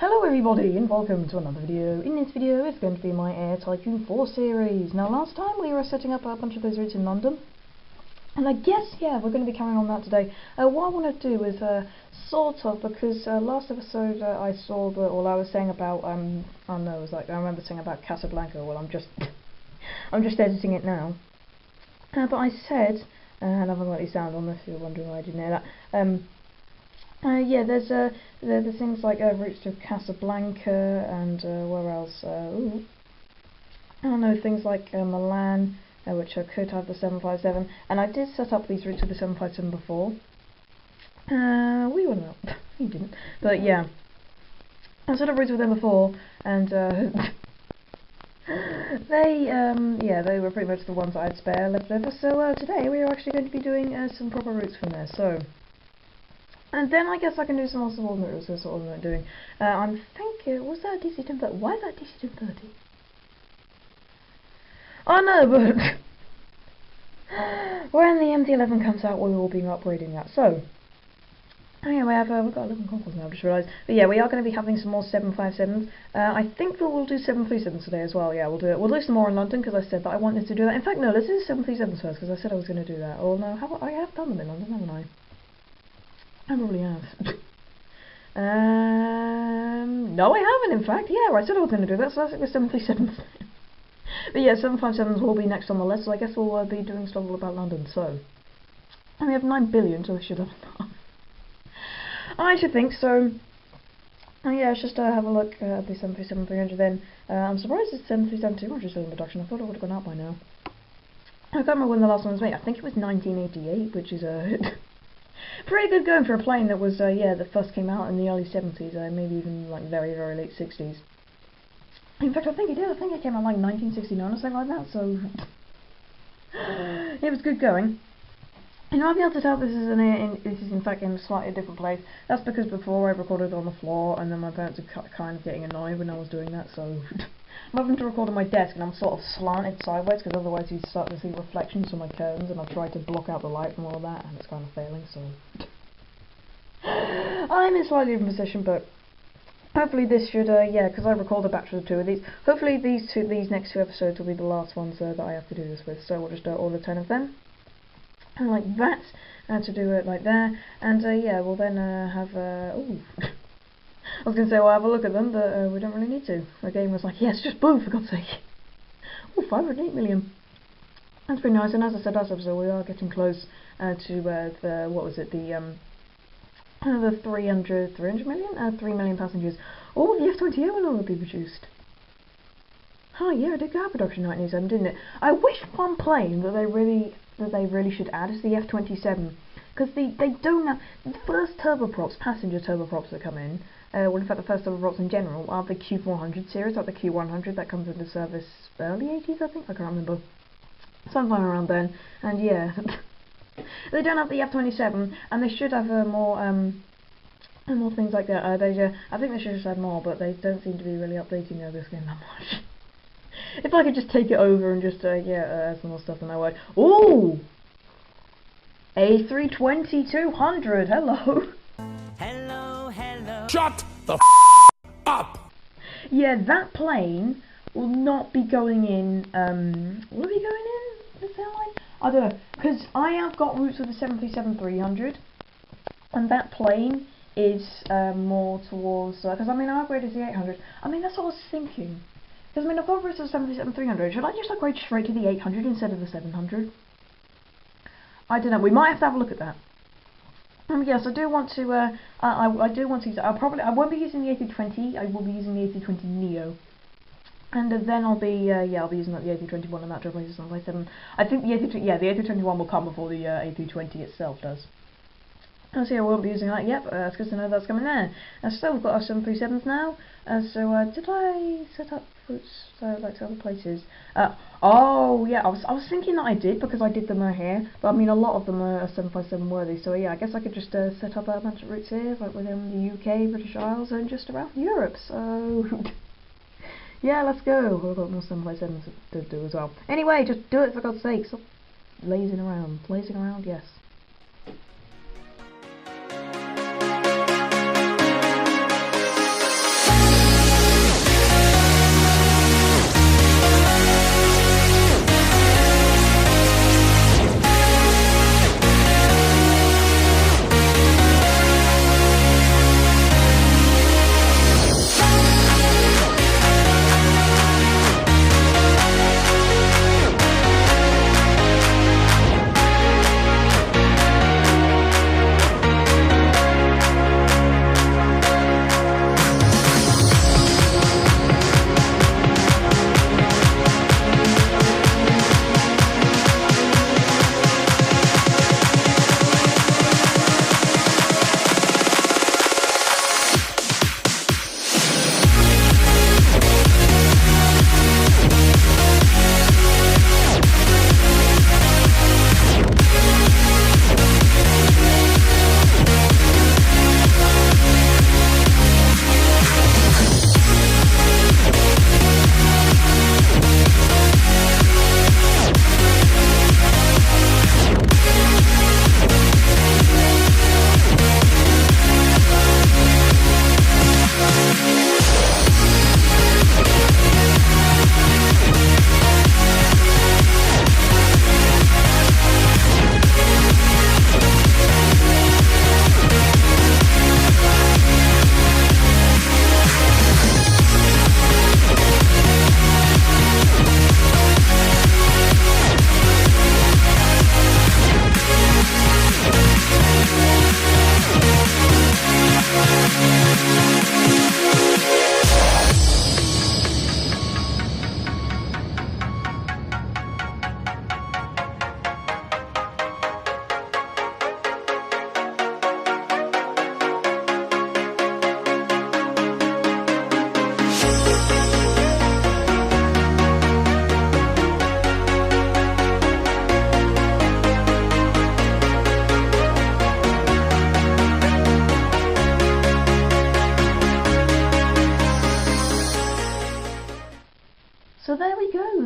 Hello everybody and welcome to another video. In this video it's going to be my Air Tycoon 4 series. Now last time we were setting up a bunch of those routes in London, and I guess, yeah, we're going to be carrying on that today. What I want to do is sort of, because last episode I saw that, or I was saying about, I don't know, it was like, I remember saying about Casablanca. Well, I'm just editing it now. But I said, and I've got any sound on if you're wondering why I didn't hear that. Yeah, there's things like routes to Casablanca and where else? I don't know, things like Milan, which I could have the 757. And I did set up these routes with the 757 before. We were not, you didn't, but yeah, I set up routes with them before, and they were pretty much the ones that I had spare left over. So today we are actually going to be doing some proper routes from there. So. And then I guess I can do some more subordinate routes, that's what I'm doing. I'm thinking, was that a DC-1030? Why is that DC-1030? Oh no, but when the MD-11 comes out, we will be upgrading that. So, anyway, we've got 11 Concourse now, I just realised. But yeah, we are going to be having some more 757s. I think that we'll do 737s today as well. Yeah, we'll do it. We'll do some more in London, because I said that I wanted to do that. In fact, no, let's do 737s first, because I said I was going to do that. Oh no, I have done them in London, haven't I? I probably have. No, I haven't, in fact. Yeah, I said I was going to do that, so that's like the 737s. But yeah, 757s will be next on the list, so I guess we'll be doing stuff all about London, so. And we have 9 billion, so we should have enough. I should think so. Yeah, let's just have a look at the 737-300 then. I'm surprised it's 737-200 still in production. I thought it would have gone out by now. I can't remember when the last one was made. I think it was 1988, which is pretty good going for a plane that was, yeah, that first came out in the early 70s, maybe even like very, very late 60s. In fact, I think it did. I think it came out like 1969 or something like that, so it was good going. You know, I'll be able to tell this is in fact in a slightly different place. That's because before I recorded on the floor, and then my parents were kind of getting annoyed when I was doing that, so I'm having to record on my desk, and I'm sort of slanted sideways, because otherwise you'd start to see reflections from my curtains, and I've tried to block out the light from all of that, and it's kind of failing, so I'm in a slightly different position, but hopefully this should, yeah, because I recorded a batch of 2 of these, hopefully these next 2 episodes will be the last ones that I have to do this with, so we'll just do all the 10 of them, and like that, and to do it like there, and yeah, we'll then have, ooh. I was going to say, well, have a look at them, but we don't really need to. The game was like, yes, just boom, for God's sake. Oh, 508 million. That's pretty nice, and as I said last episode, we are getting close to the, what was it, the 300 million? 3 million passengers. Oh, the F-28 will all be produced. Oh, yeah, it did go out of production in 1987, didn't it? I wish one plane that they really should add is the F-27. Because they don't have, the first turboprops, passenger turboprops that come in, well, in fact, the first turboprops in general are the Q400 series, like the Q100 that comes into service early 80s, I think, I can't remember, sometime around then, and yeah, they don't have the F-27, and they should have more things like that. I think they should just add more, but they don't seem to be really updating this game that much. If I could just take it over and just, yeah, add some more stuff, then I would. Ooh! A320-200, hello! Shut the up! Yeah, that plane will not be going in, will it be going in this airline? I don't know, because I have got routes with the 737-300, and that plane is more towards, because I mean, I upgraded to the 800, I mean, that's what I was thinking, because I mean, I've got routes with the 737-300, should I just upgrade straight to the 800 instead of the 700? I don't know, we might have to have a look at that. Yes, I do want to, I do want to use it. I won't be using the A320, I will be using the A320neo. And then I'll be, yeah, I'll be using like the A321 and that to replace the 757. I think the A321 will come before the A320 itself does. So yeah, we won't be using that yet, but that's good to know that's coming there. So we've got our 737s now. So did I set up routes like to other places? Oh yeah, I was thinking that I did because I did them here, but I mean a lot of them are 757 worthy. So yeah, I guess I could just set up a bunch of routes here, like within the UK, British Isles, and just around Europe. So yeah, let's go. We've got more 757s to do as well. Anyway, just do it for God's sake. Stop lazing around. Lazing around, yes.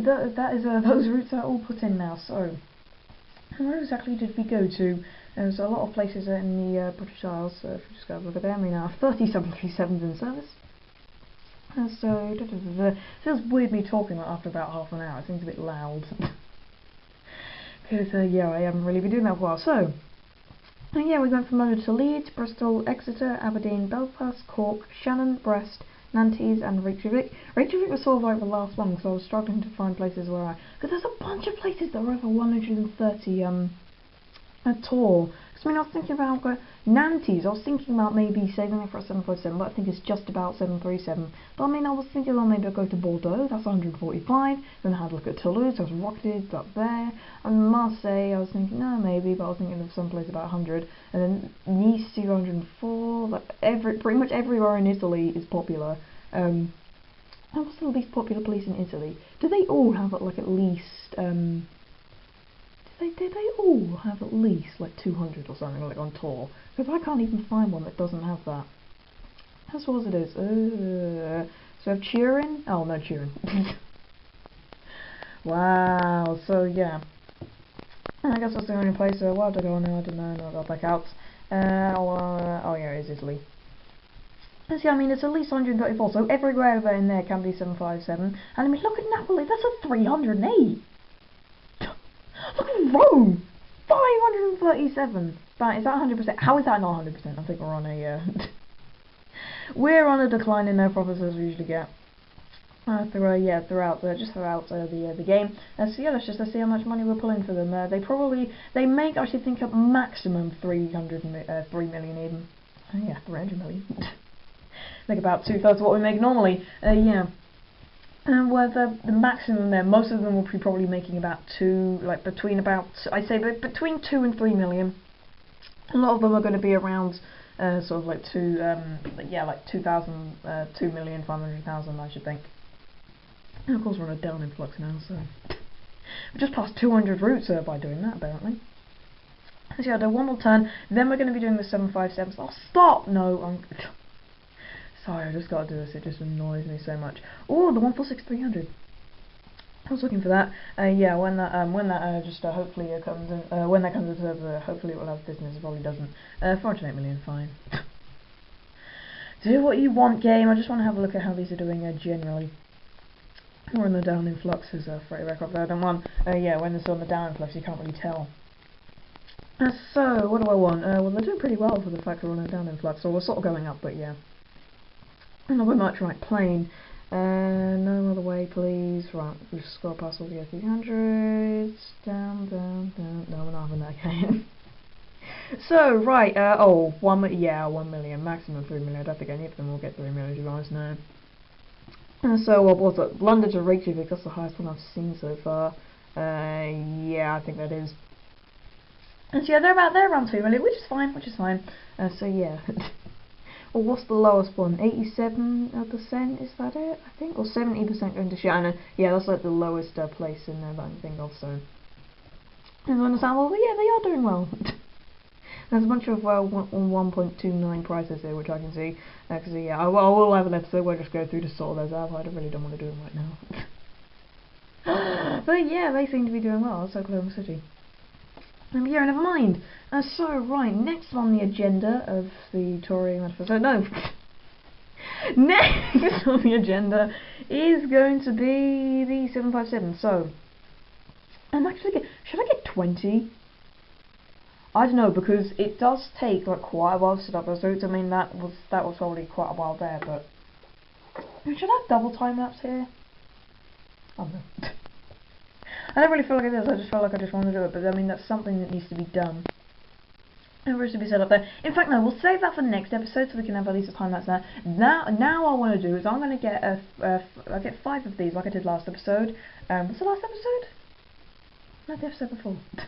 those routes are all put in now. So, where exactly did we go to? There's a lot of places in the British Isles. So if we just go have a look at them, we now have 30 737s in service. So, it feels weird me talking like after about half an hour. It seems a bit loud. Because, yeah, I haven't really been doing that for a while. So, yeah, we went from London to Leeds, Bristol, Exeter, Aberdeen, Belfast, Cork, Shannon, Brest, Nantes and Reykjavik. Reykjavik was sort of like the last one because I was struggling to find places where because there's a bunch of places that are over 130 a tour. Because I mean, I was thinking about Nantes. I was thinking about maybe saving it for a 757, but I think it's just about 737. But I mean, I was thinking, well, maybe I'll go to Bordeaux. That's 145. Then I had a look at Toulouse. There's rocketed up there. And Marseille, I was thinking, no, maybe, but I was thinking of some place about 100. And then Nice, 204. Like pretty much everywhere in Italy is popular. What's the least popular place in Italy? Do they all have like at least Did they all have at least like 200 or something like on tour? Because I can't even find one that doesn't have that. That's what it is. So I have Turin. Oh no, Turin. Wow. So yeah. I guess that's the only place. Where did I go now? I don't know. No, I got back out. Oh yeah, it is Italy. And see, I mean, it's at least 134. So everywhere in there can be 757. And I mean, look at Napoli. That's a 308. Look at Rome! 537! Is that 100%? How is that not 100%? I think we're on a, we're on a decline in their profits as we usually get. Throughout the game. So yeah, let's just see how much money we're pulling for them. They make, I should think, a maximum 3 million even. Yeah, 300 million. Like about 2/3 of what we make normally. Yeah. Where the maximum there, most of them will be probably making about between 2 and 3 million. A lot of them are going to be around sort of like 2 million, 500,000, I should think. And of course we're on a down influx now, so we just passed 200 routes by doing that apparently. So yeah, I'll do one more turn, then we're going to be doing the 757s. Oh, stop! No, sorry, I just got to do this. It just annoys me so much. Oh, the 146-300. I was looking for that. Yeah, when that hopefully comes in. When that comes into server, hopefully it will have business. It probably doesn't. 408 million, fine. Do what you want, game. I just want to have a look at how these are doing generally. We're on the down influx as a freight aircraft. I don't want. Yeah, when it's on the down influx, you can't really tell. So what do I want? Well, they're doing pretty well for the fact they're on a down influx. So we're sort of going up, but yeah. Not very much. Right, plane. No other way, please. Right, we just scroll past all the A300s. Down. No, we're not having that again. So, right, 1 million. Maximum 3 million. I don't think any of them will get 3 million, to be honest, no. So, what was it? London to Reykjavik, that's the highest one I've seen so far. Yeah, I think that is. And so, yeah, they're around 2 million, which is fine, so, yeah. Or what's the lowest one? 87%, is that it? I think, or 70% going to Shannon. Yeah, that's like the lowest place in there that I can think of. So, and I understand. Well, yeah, they are doing well. There's a bunch of 1.29 prices here, which I can see. Because yeah, I will have an episode where I just go through to sort those out. I really don't want to do them right now. But yeah, they seem to be doing well. It's Oklahoma City. Yeah, never mind. So, right, next on the agenda of the touring episode, next on the agenda is going to be the 757. So, should I get 20? I don't know, because it does take like quite a while to set up those routes. I mean, that was probably quite a while there, but should I have double time lapse here? I don't know. I don't really feel like it is, I just felt like I just want to do it, but I mean, that's something that needs to be done. It needs to be set up there. In fact, no, we'll save that for the next episode so we can have at least a time lapse there. Now I want to do is I'm going to get I'll get 5 of these like I did last episode. Was the last episode? No, the episode before. I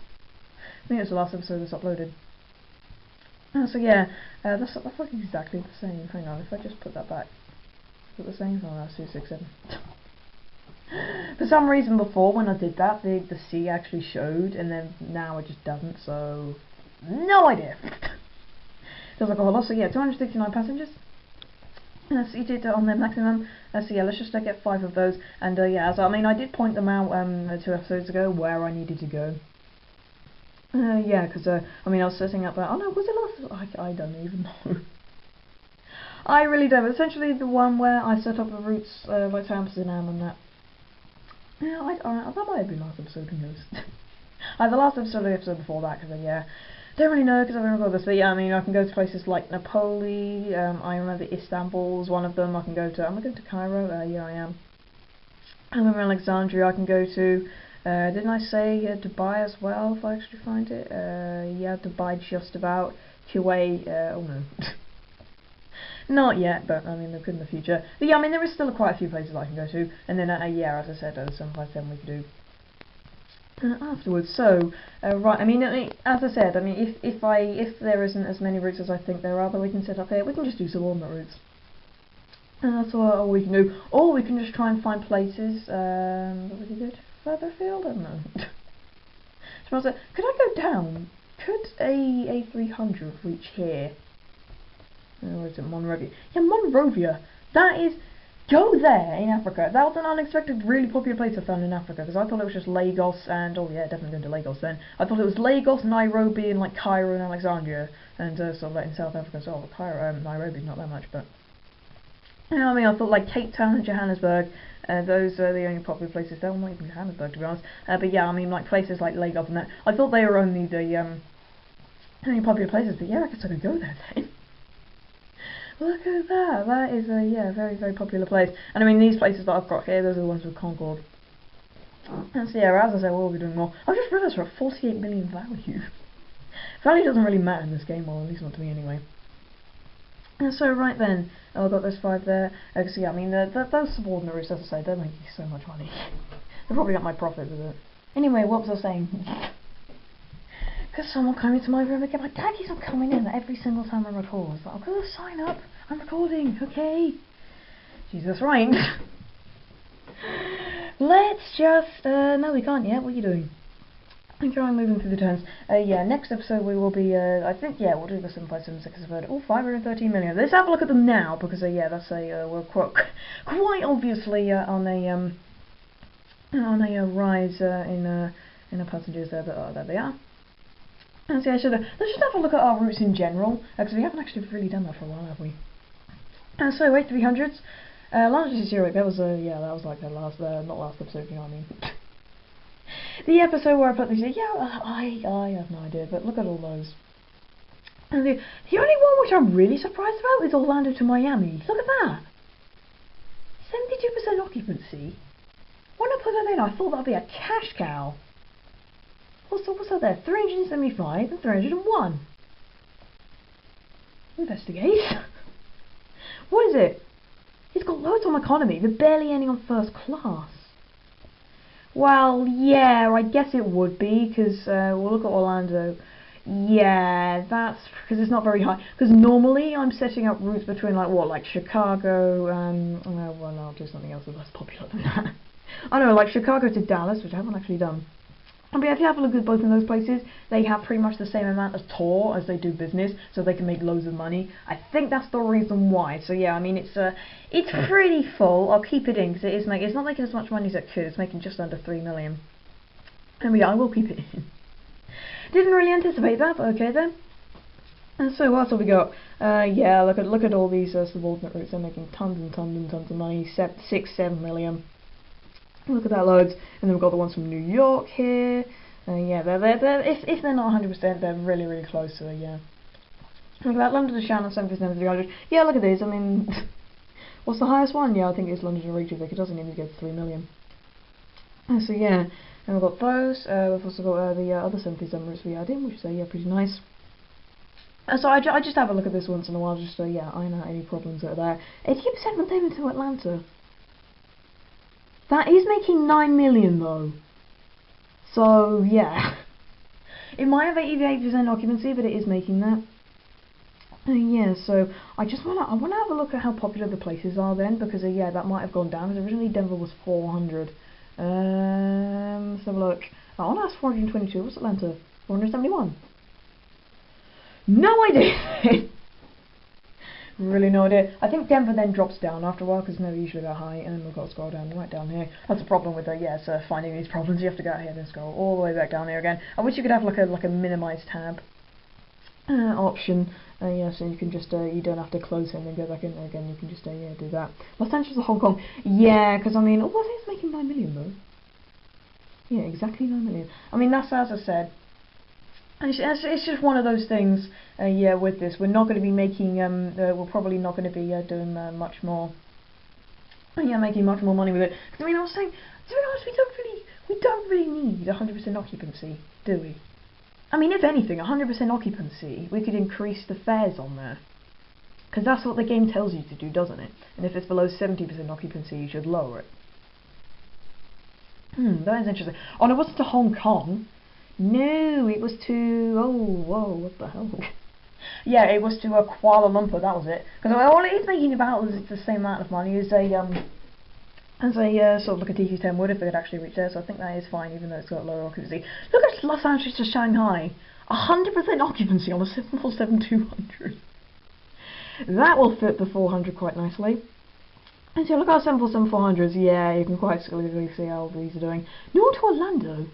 think it was the last episode that's uploaded. So yeah, that's like exactly the same. Hang on, if I just put that back. Is it the same? Oh, that's 267. For some reason before when I did that, the C actually showed, and then now it just doesn't, so no idea. Feels like a whole lot. So yeah, 269 passengers. Seated on their maximum. So yeah, let's just get 5 of those. And yeah, so I mean, I did point them out 2 episodes ago where I needed to go. Yeah, because I mean, I was setting up. Oh no, was it last? I don't even know. I really don't. Essentially, the one where I set up the routes like to Amsterdam and that. Yeah, that might have been last episode. Who knows? The last episode, or the episode before that, because yeah. Don't really know because I haven't recorded this, but yeah, I mean, I can go to places like Napoli. I remember Istanbul is one of them. I can go to. Am I going to Cairo? Yeah, I am. I remember Alexandria. I can go to. Didn't I say Dubai as well? If I actually find it, yeah, Dubai just about. Kuwait. Oh no, not yet, but I mean, they could in the future. But yeah, I mean, there is still quite a few places I can go to, and then yeah, as I said, 757 we could do. Afterwards, so right. I mean, as I said, I mean, if there isn't as many routes as I think there are that we can set up here, we can just do subordinate routes, and that's all we can do. Or we can just try and find places that we can go to further afield. I don't know. Could I go down? Could a A300 reach here? Or is it Monrovia? Yeah, Monrovia. That is. Go there in Africa. That was an unexpected, really popular place I found in Africa, because I thought it was just Lagos and, oh yeah, definitely going to Lagos then. I thought it was Lagos, Nairobi, and like Cairo and Alexandria, and sort of like in South Africa, so Cairo, Nairobi's not that much, but you know what I mean. I thought like Cape Town and Johannesburg, those are the only popular places. They're not even Johannesburg, to be honest. But yeah, I mean like places like Lagos and that. I thought they were only the only popular places, but yeah, I guess I could go there then. Look at that, that is a, yeah, very, very popular place. And I mean, these places that I've got here, those are the ones with Concorde. And so yeah, as I said, we'll be doing more. I've just realised we're at 48 million value. Value doesn't really matter in this game, or at least not to me anyway. And so right then, I've got those 5 there. So yeah, I mean, those subordinate routes, as I say, they're making so much money. They probably got my profit with it. Anyway, what was I saying? Because someone came into my room again. My dad keeps on coming in every single time I record. It's like, I'm going to sign up. I'm recording, okay? Jesus, right. Let's just... no, we can't yet. What are you doing? I'm trying moving through the turns. Yeah, next episode we will be... I think, yeah, we'll do the 757 Oh, 513 million. Let's have a look at them now, because, yeah, that's a... we're quite obviously on a rise in passengers there, but there they are. And so yeah, let's just have a look at our routes in general, because we haven't actually really done that for a while, have we? And so, 300s, London to Zurich, that was yeah, that was like the last, not last episode, you know what I mean? The episode where I put these, yeah, I have no idea, but look at all those. And the only one which I'm really surprised about is Orlando to Miami. Look at that! 72% occupancy. When I put that in, I thought that'd be a cash cow. What's that there? 375 and 301. Investigate. What is it? It's got loads on economy. They're barely ending on first class. Well, yeah, I guess it would be, because we'll look at Orlando. Yeah, that's because it's not very high. Because normally I'm setting up routes between like Chicago. Well, I'll do something else that's less popular than that. I know, like Chicago to Dallas, which I haven't actually done. But if you have a look at both of those places, they have pretty much the same amount of tour as they do business, so they can make loads of money. I think that's the reason why. So yeah, I mean it's pretty full. I'll keep it in because it's not making as much money as it could. It's making just under 3 million. And yeah, I will keep it in. Didn't really anticipate that, but okay then. And so what else have we got? Yeah, look at all these subordinate routes. They're making tons and tons and tons of money. 6-7 million. Look at that, loads. And then we've got the ones from New York here. Yeah, they're if they're not 100%, they're really, really close. So yeah. Look at that, London to Shannon, 757-300. Yeah, look at these. I mean, what's the highest one? Yeah, I think it's London to Reykjavik. It doesn't even get to 3 million. So yeah, and we've got those. We've also got the other 737 routes we added in, which is yeah, pretty nice. So I just have a look at this once in a while, just to yeah, iron out any problems that are there. 80% maintainment to Atlanta. That is making 9 million though. So yeah, it might have 88% occupancy, but it is making that. Yeah, so I wanna have a look at how popular the places are then, because yeah, that might have gone down. Because originally Denver was 400. Let's have a look. Oh, that's 422. What's Atlanta? 471. No idea. Really no idea. I think Denver then drops down after a while because they're usually that high, and we've got to scroll down right down here. That's the problem with finding these problems. You have to go out here and scroll all the way back down here again. I wish you could have like a minimize tab option. Yeah, so you can just you don't have to close it and then go back in there again. You can just yeah, do that. Los Angeles or Hong Kong? Yeah, because I mean, what is making 9 million though? Yeah, exactly 9 million. I mean, that's as I said. It's just one of those things. Yeah, with this, we're not going to be making. We're probably not going to be doing much more. Yeah, making much more money with it. Because I mean, I was saying, to be honest, we don't really need 100% occupancy, do we? I mean, if anything, 100% occupancy, we could increase the fares on there. Because that's what the game tells you to do, doesn't it? And if it's below 70% occupancy, you should lower it. That is interesting. Oh, no, it wasn't to Hong Kong. No, it was to... Oh, whoa, what the hell? Yeah, it was to Kuala Lumpur, that was it. Because all it is making about is it's the same amount of money as a sort of like a DC-10 would if it had actually reached there, so I think that is fine, even though it's got lower occupancy. Look at Los Angeles to Shanghai. 100% occupancy on the 747-200. That will fit the 400 quite nicely. And so look at our 747-400s, yeah, you can quite clearly see how these are doing. No to Orlando.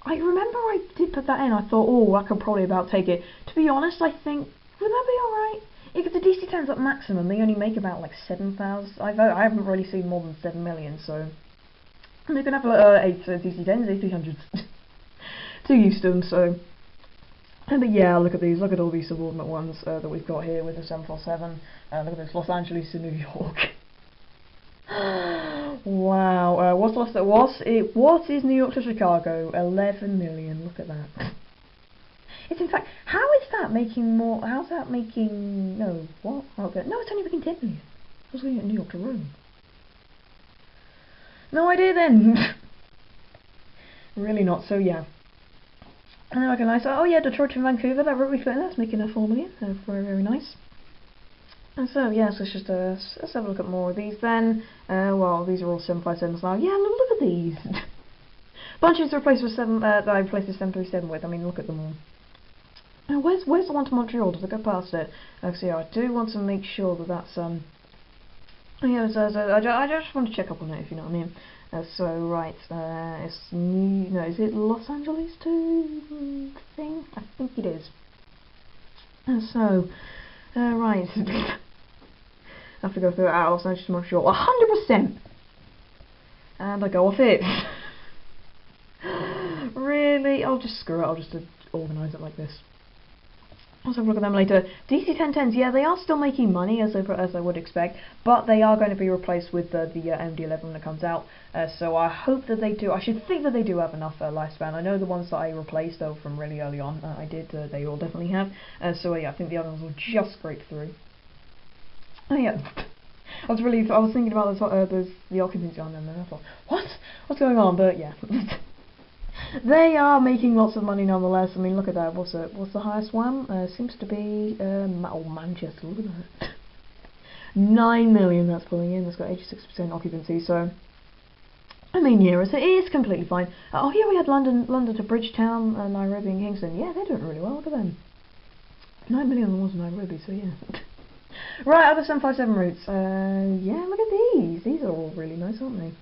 I remember I did put that in, I thought, oh, I could probably about take it. To be honest, I think, would that be alright? If the DC-10's at maximum, they only make about like 7,000. I haven't really seen more than 7 million, so they can have DC-10s, A300s. Too used to them, so. But yeah, look at these. Look at all these subordinate ones that we've got here with the 747. Look at this, Los Angeles to New York. Wow. What is New York to Chicago? 11 million. Look at that. It's in fact, how is that making more? How's that making? No, what? Okay, no, it's only making 10 million. I was looking at New York to Rome. No idea then. Really not. So yeah. And then I can oh yeah, Detroit to Vancouver. That route we put in, that's making a 4 million. Very very nice. And so yeah, so let's have a look at more of these then. Well, these are all 757s now. Yeah, look at these. Bunches replaced with that I replaced the 737 with. I mean, look at them all. Where's the one to Montreal? Does it go past it? So yeah, I do want to make sure that that's yeah. So I just want to check up on it, if you know what I mean. So right, it's new. No, is it Los Angeles to thing? I think it is. So right, I have to go through it out. Los Angeles to Montreal, 100%, and I go off it. Really? I'll just screw it. I'll just organise it like this. Let's have a look at them later. DC-1010s, yeah, they are still making money as I would expect, but they are going to be replaced with the MD-11 when it comes out. So I hope that they do. I should think that they do have enough lifespan. I know the ones that I replaced though from really early on, they all definitely have. So yeah, I think the other ones will just scrape through. Oh yeah. I was thinking about the occupancy on them, and I thought, what's going on? But yeah. They are making lots of money nonetheless. I mean, look at that. What's the highest one? Seems to be Manchester. Look at that. 9 million that's pulling in. That's got 86% occupancy. So, I mean, yeah, it is completely fine. Oh, here we had London to Bridgetown, Nairobi and Kingston. Yeah, they're doing really well. Look at them. 9 million on the ones in Nairobi. So yeah. Right, other 757 routes. Yeah, look at these. These are all really nice, aren't they?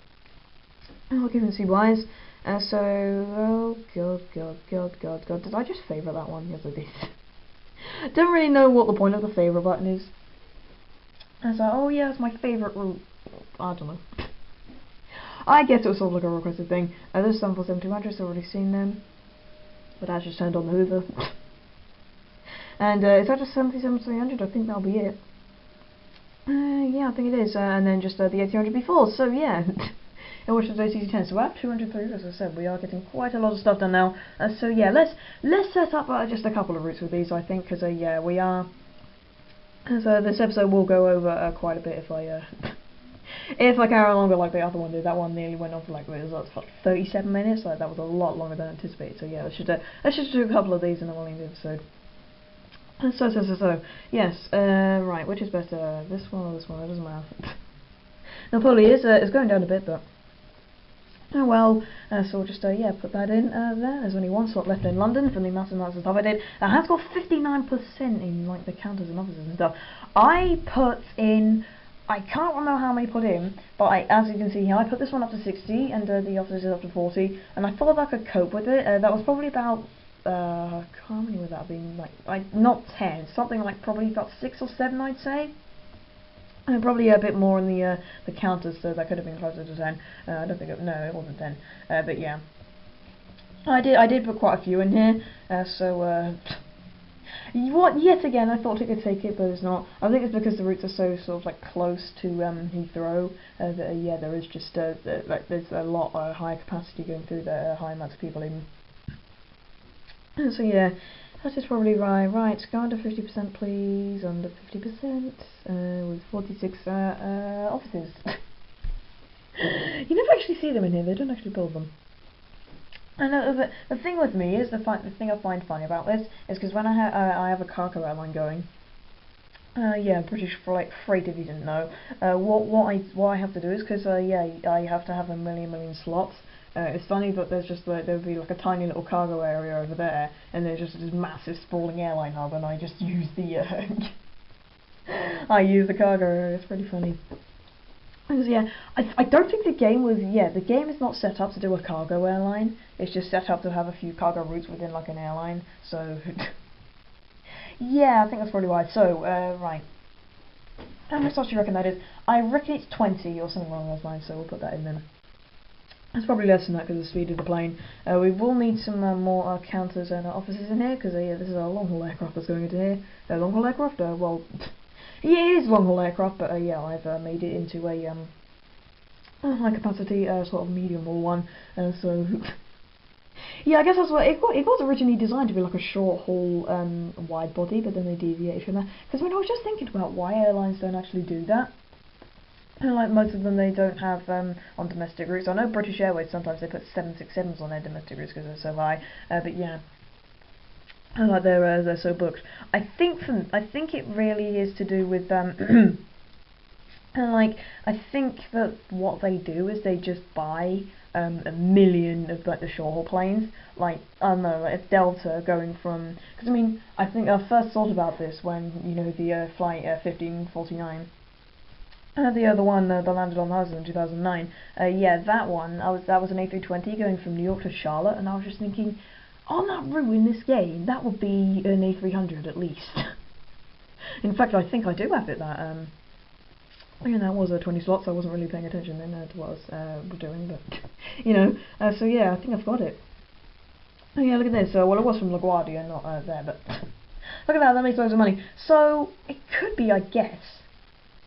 Occupancy wise. So, oh god, did I just favourite that one? Yes, I did. Don't really know what the point of the favourite button is. And so, oh yeah, it's my favourite route. I don't know. I guess it was sort of like a requested thing. There's 747-200, I've already seen them. But I just turned on the Hoover. And is that just 737-300? I think that'll be it. Yeah, I think it is. And then just the A300B4, so yeah. And which is AC-10. So we have 203, as I said, we are getting quite a lot of stuff done now. So yeah, let's set up just a couple of routes with these, I think, because yeah, we are. So this episode will go over quite a bit if I if I carry longer like the other one did. That one nearly went on for like 37 minutes. Like that was a lot longer than anticipated. So yeah, let's just do a couple of these and then we'll end the episode. So yes, right, which is better, this one or this one? It doesn't matter. Napoli is going down a bit, but Oh well, so we'll just yeah, put that in there. There's only one slot left in London for the massive amounts of stuff I did. It has got 59% in like the counters and offices and stuff. I put in, I can't remember how many put in, but as you can see here, I put this one up to 60 and the offices up to 40, and I thought I could cope with it. That was probably about how many would that have been? Like not 10, something like probably about 6 or 7, I'd say. And probably a bit more in the counters, so that could have been closer to 10. I don't think it wasn't 10. But yeah, I did put quite a few in here. Yet again, I thought it could take it, but it's not. I think it's because the routes are so sort of like close to Heathrow. That, yeah, there is just like there's a lot higher capacity going through the high amounts of people in. So yeah. That is probably right. Right, go under 50%, please. Under 50%, with 46 offices. You never actually see them in here. They don't actually build them. And the thing with me is the thing I find funny about this is because when I have a cargo airline going. Yeah, British Freight, if you didn't know. What I have to do is because yeah, I have to have a million slots. It's funny that there's just there would be like a tiny little cargo area over there, and there's just this massive sprawling airline hub, and I just use the I use the cargo area. It's pretty funny. Because yeah, I don't think the game is not set up to do a cargo airline. It's just set up to have a few cargo routes within like an airline. So yeah, I think that's probably why. So right, how much slots do you reckon that is? I reckon it's 20 or something along those lines. So we'll put that in then. It's probably less than that because of the speed of the plane. We will need some more counters and offices in here because yeah, this is a long-haul aircraft that's going into here. Long-haul aircraft? Well, yeah, it is long-haul aircraft, but yeah, I've made it into a high-capacity sort of medium-haul one. So yeah, I guess that's what it was originally designed to be, like a short-haul wide body, but then they deviated from that. Because when I was just thinking about why airlines don't actually do that. And like most of them, they don't have on domestic routes. I know British Airways sometimes they put 767s on their domestic routes because they're so high. But yeah, and like they're so booked. I think it really is to do with and like I think that what they do is they just buy a million of like the short-haul planes. Like I don't know, like if Delta going from because I mean I think I first thought about this when the flight 1549. The one that landed on the house in 2009. Yeah, that one. That was an A320 going from New York to Charlotte, and I was just thinking, on that route in this game, that would be an A300 at least. In fact, I think I do have it. That yeah, that was 20 slots. I wasn't really paying attention then to what I was doing, but so yeah, I think I've got it. Oh yeah, look at this. Well, it was from LaGuardia, not there, but look at that. That makes loads of money. So it could be, I guess,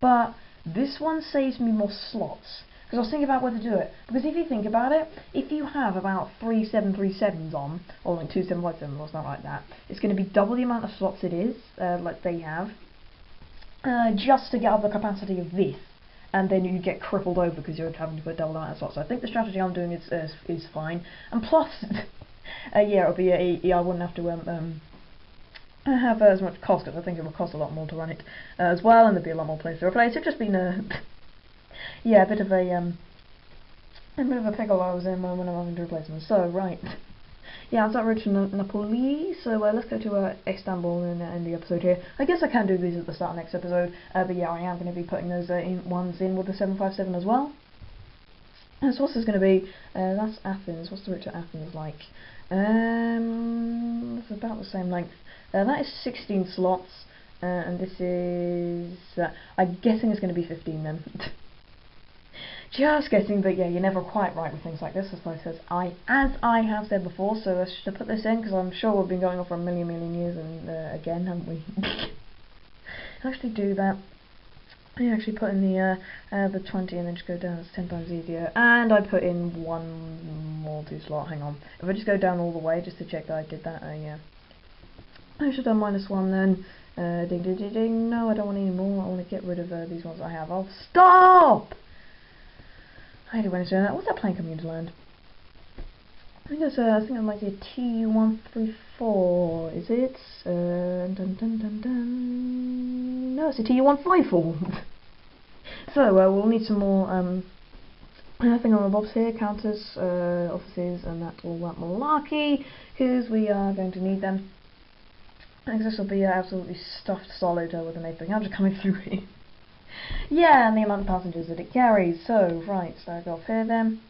but. This one saves me more slots, because I was thinking about whether to do it, because if you think about it, if you have about 3 737s on, or like 2 757s or something like that, it's going to be double the amount of slots it is, like they have, just to get up the capacity of this, and then you get crippled over because you're having to put double the amount of slots. So I think the strategy I'm doing is fine, and plus, yeah, it'll be I wouldn't have to have as much cost, because I think it will cost a lot more to run it as well, and there'd be a lot more places to replace. It's just been yeah, a bit of a pickle I was in when I'm having to replace them. So right, yeah, I've got route to Napoli, so let's go to Istanbul in the episode here. I guess I can do these at the start of next episode, but yeah, I am going to be putting those ones in with the 757 as well. And so what's this going to be? That's Athens. What's the route to Athens like? It's about the same length. That is 16 slots, and this is, I'm guessing it's going to be 15 then. Just guessing, but yeah, you're never quite right with things like this, as I have said before, so let's just put this in, because I'm sure we've been going on for a million years, and again, haven't we? Actually do that. I actually put in the 20 and then just go down, it's 10 times easier. And I put in one more 2 slot, hang on. If I just go down all the way, just to check that I did that, yeah. I should have -1 then. Ding ding ding ding. No, I don't want any more. I want to get rid of these ones I have. I'll stop! I hate it when it's doing that. What's that plane coming into land? I think it's I think it might be a Tu-134. Is it? Dun dun dun dun. No, it's a Tu-154. So we'll need some more Nothing on the bobs here, counters, offices, and that's all that malarkey, because we are going to need them. I think this will be absolutely stuffed solid with an A300 coming through here. Yeah, and the amount of passengers that it carries. So, right, start off here then.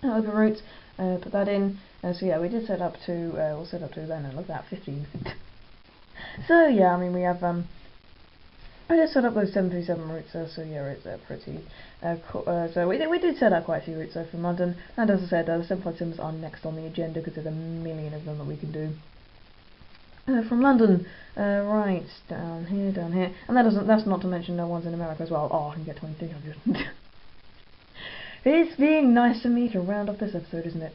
Open routes, put that in. So yeah, we did set up to, we'll set up to then, and look at that, 15. So yeah, I mean, we have, I just set up those 737 routes, so yeah, it's pretty cool. So we did set up quite a few routes from London, and as I said, the 757s are next on the agenda because there's a million of them that we can do. From London, right, down here, and that's not to mention no ones in America as well. Oh, I can get 2300. It's being nice of me to round up this episode, isn't it?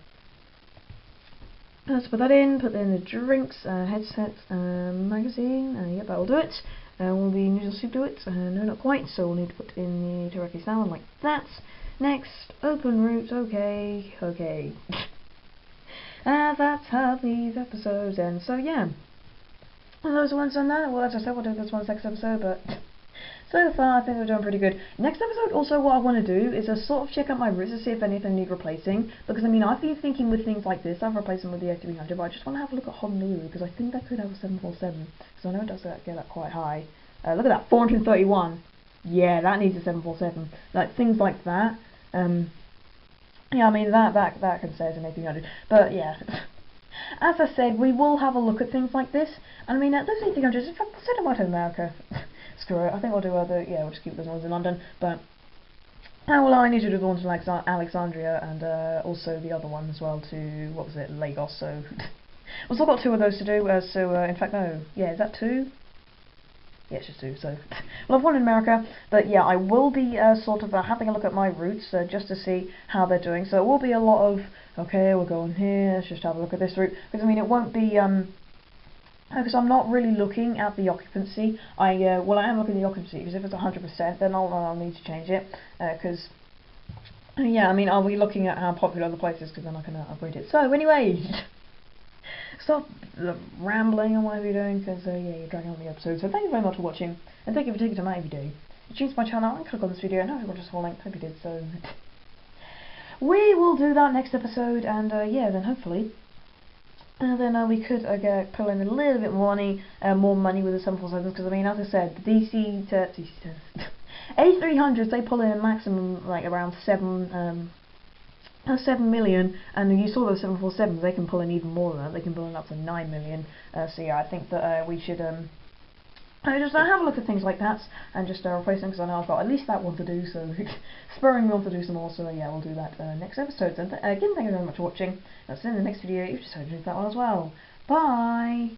Let's put that in, put in the drinks, headset, magazine, yep, that will do it. Will the noodle soup do it? No, not quite, so we'll need to put in the teriyaki salmon like that. Next, open routes, okay. That's how these episodes end, so yeah. Those ones on that, well, as I said, we'll do this one next episode, but so far I think we're doing pretty good. Next episode, also, what I want to do is sort of check out my routes to see if any of them need replacing, because I mean, I've been thinking with things like this, I've replaced them with the A300, but I just want to have a look at Honolulu, because I think that could have a 747, because I know it does get up quite high. Look at that, 431. Yeah, that needs a 747. Like, things like that. Yeah, I mean, that can say it's an A300, but yeah. As I said, we will have a look at things like this. And I mean, those A300s, in fact, send them out to America. Screw it. I think we'll do we'll just keep those ones in London. But well, I need to do the ones in Alexandria and also the other one as well to, what was it, Lagos. So we've still got 2 of those to do. In fact, no, yeah, is that 2? Yeah, it's just 2. So we'll have 1 in America. But yeah, I will be sort of having a look at my routes just to see how they're doing. So it will be a lot of, okay, we'll go on here, let's just have a look at this route. Because I mean, it won't be because I'm not really looking at the occupancy. I am looking at the occupancy, because if it's 100%, then I'll need to change it. Because yeah, I mean, I'll be looking at how popular the place is, because then I can upgrade it. So anyway, stop rambling on whatever you're doing, because yeah, you're dragging on the episode. So thank you very much for watching, and thank you for taking time out of your day to tune to my channel and click on this video. And I hope you watched this whole length. Hope you did. So we will do that next episode, and yeah, then hopefully. Then we could pull in a little bit more money with the 747s, because I mean, as I said, the A300s, they pull in a maximum like around 7 million, and you saw those 747s, they can pull in even more than that. They can pull in up to 9 million. So yeah, I think that we should just have a look at things like that and just replace them, because I know I've got at least that one to do, so spurring me on to do some more. So yeah, we'll do that next episode. And again, thank you very much for watching. I'll see you in the next video. You've just heard that one as well. Bye!